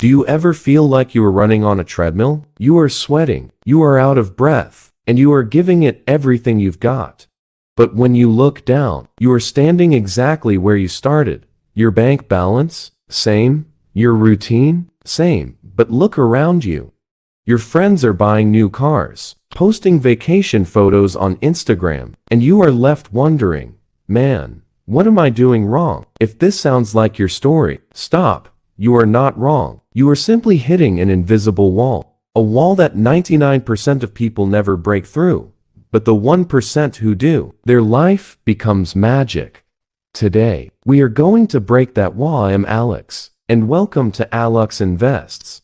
Do you ever feel like you are running on a treadmill? You are sweating, you are out of breath, and you are giving it everything you've got. But when you look down, you are standing exactly where you started. Your bank balance? Same. Your routine? Same. But look around you. Your friends are buying new cars, posting vacation photos on Instagram, and you are left wondering, man, what am I doing wrong? If this sounds like your story, stop. You are not wrong. You are simply hitting an invisible wall. A wall that 99% of people never break through. But the 1% who do, their life becomes magic. Today, we are going to break that wall. I am Alex, and welcome to Alex Invests.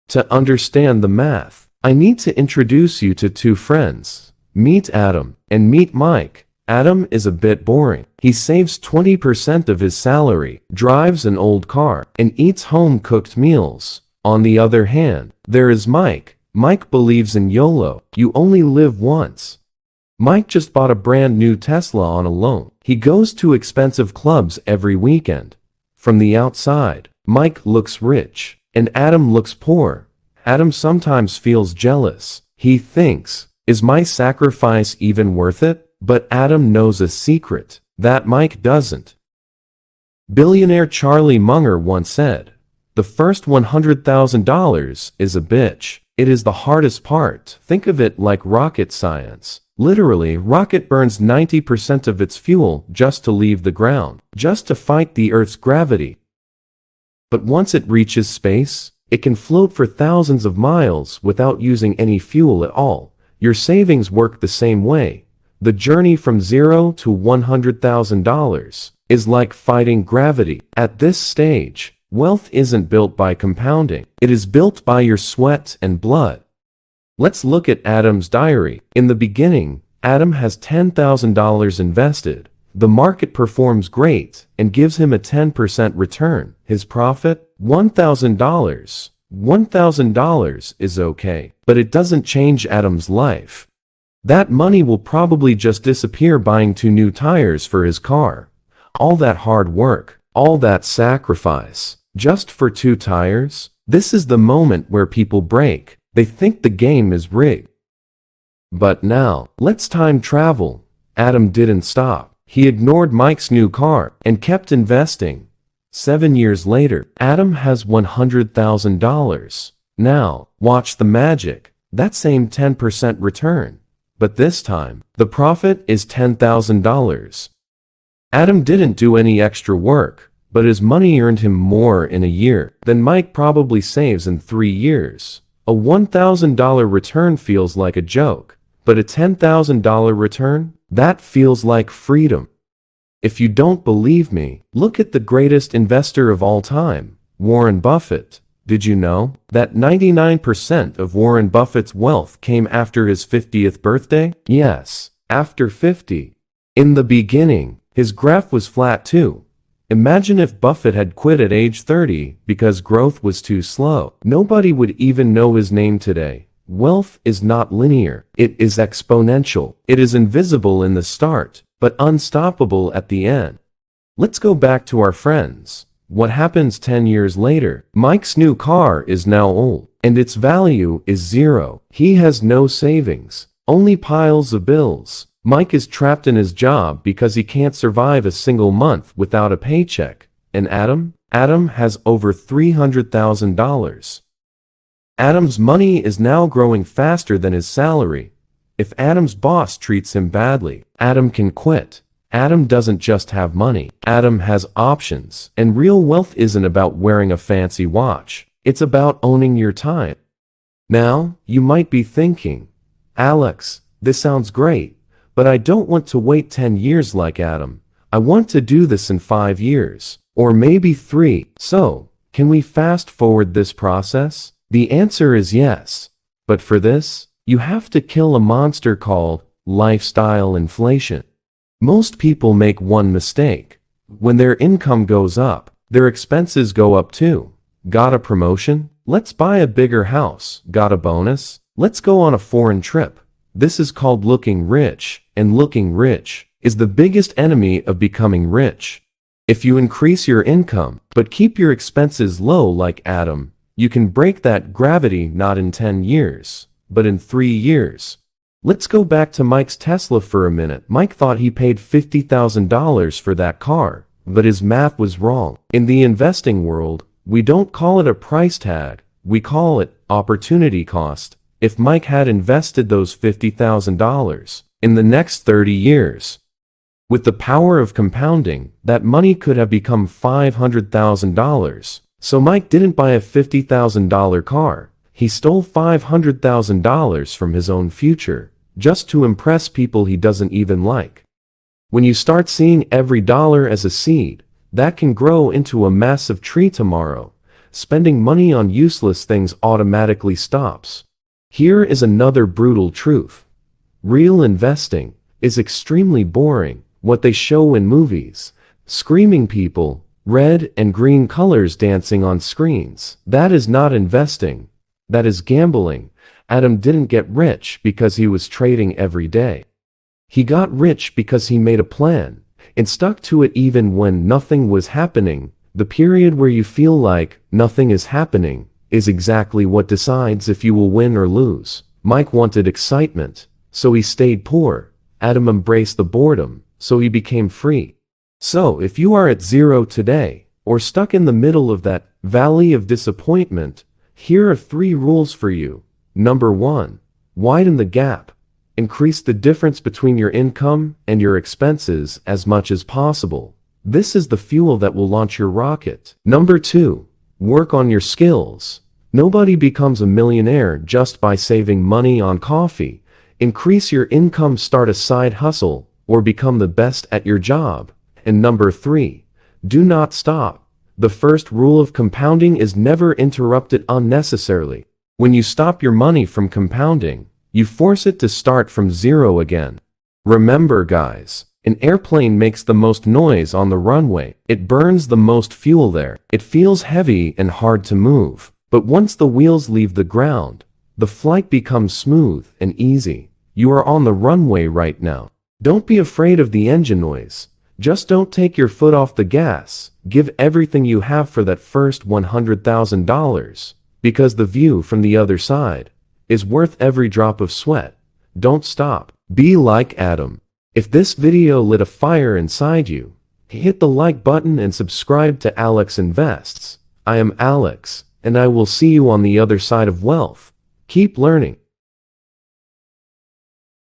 To understand the math, I need to introduce you to two friends. Meet Adam, and meet Mike. Adam is a bit boring. He saves 20% of his salary, drives an old car, and eats home-cooked meals. On the other hand, there is Mike. Mike believes in YOLO. You only live once. Mike just bought a brand new Tesla on a loan. He goes to expensive clubs every weekend. From the outside, Mike looks rich, and Adam looks poor. Adam sometimes feels jealous. He thinks, is my sacrifice even worth it? But Adam knows a secret that Mike doesn't. Billionaire Charlie Munger once said, "The first $100,000 is a bitch. It is the hardest part." Think of it like rocket science. Literally, rocket burns 90% of its fuel just to leave the ground, just to fight the Earth's gravity. But once it reaches space, it can float for thousands of miles without using any fuel at all. Your savings work the same way. The journey from $0 to $100,000 is like fighting gravity. At this stage, wealth isn't built by compounding. It is built by your sweat and blood. Let's look at Adam's diary. In the beginning, Adam has $10,000 invested. The market performs great and gives him a 10% return. His profit? $1,000. $1,000 is okay, but it doesn't change Adam's life. That money will probably just disappear buying 2 new tires for his car. All that hard work, all that sacrifice, just for 2 tires? This is the moment where people break. They think the game is rigged. But now, let's time travel. Adam didn't stop. He ignored Mike's new car and kept investing. 7 years later, Adam has $100,000. Now, watch the magic. That same 10% return. But this time, the profit is $10,000. Adam didn't do any extra work, but his money earned him more in a year than Mike probably saves in 3 years. A $1,000 return feels like a joke, but a $10,000 return? That feels like freedom. If you don't believe me, look at the greatest investor of all time, Warren Buffett. Did you know that 99% of Warren Buffett's wealth came after his 50th birthday? Yes, after 50. In the beginning, his graph was flat too. Imagine if Buffett had quit at age 30 because growth was too slow. Nobody would even know his name today. Wealth is not linear. It is exponential. It is invisible in the start, but unstoppable at the end. Let's go back to our friends. What happens 10 years later? Mike's new car is now old, and its value is 0. He has no savings, only piles of bills. Mike is trapped in his job because he can't survive a single month without a paycheck. And Adam? Adam has over $300,000. Adam's money is now growing faster than his salary. If Adam's boss treats him badly, Adam can quit. Adam doesn't just have money. Adam has options. And real wealth isn't about wearing a fancy watch. It's about owning your time. Now, you might be thinking, Alex, this sounds great, but I don't want to wait 10 years like Adam. I want to do this in 5 years, or maybe 3. So, can we fast forward this process? The answer is yes. But for this, you have to kill a monster called lifestyle inflation. Most people make one mistake. When their income goes up, their expenses go up too. Got a promotion? Let's buy a bigger house. Got a bonus? Let's go on a foreign trip. This is called looking rich, and looking rich is the biggest enemy of becoming rich. If you increase your income, but keep your expenses low like Adam, You can break that gravity not in 10 years, but in 3 years. Let's go back to Mike's Tesla for a minute. Mike thought he paid $50,000 for that car, but his math was wrong. In the investing world, we don't call it a price tag, we call it opportunity cost. If Mike had invested those $50,000 in the next 30 years, with the power of compounding, that money could have become $500,000. So Mike didn't buy a $50,000 car. He stole $500,000 from his own future, just to impress people he doesn't even like. When you start seeing every dollar as a seed, that can grow into a massive tree tomorrow. Spending money on useless things automatically stops. Here is another brutal truth. Real investing is extremely boring. What they show in movies, screaming people, red and green colors dancing on screens. That is not investing. That is gambling. Adam didn't get rich because he was trading every day. He got rich because he made a plan and stuck to it even when nothing was happening. The period where you feel like nothing is happening is exactly what decides if you will win or lose. Mike wanted excitement, so he stayed poor. Adam embraced the boredom, so he became free. So if you are at zero today, or stuck in the middle of that valley of disappointment, here are 3 rules for you. Number 1, widen the gap. Increase the difference between your income and your expenses as much as possible. This is the fuel that will launch your rocket. Number 2, work on your skills. Nobody becomes a millionaire just by saving money on coffee. Increase your income, start a side hustle, or become the best at your job. And number 3, do not stop. The first rule of compounding is never interrupt it unnecessarily. When you stop your money from compounding, you force it to start from zero again. Remember guys, an airplane makes the most noise on the runway. It burns the most fuel there. It feels heavy and hard to move. But once the wheels leave the ground, the flight becomes smooth and easy. You are on the runway right now. Don't be afraid of the engine noise. Just don't take your foot off the gas. Give everything you have for that first $100,000, because the view from the other side is worth every drop of sweat. Don't stop. Be like Adam. If this video lit a fire inside you, hit the like button and subscribe to Alex Invests. I am Alex, and I will see you on the other side of wealth. Keep learning.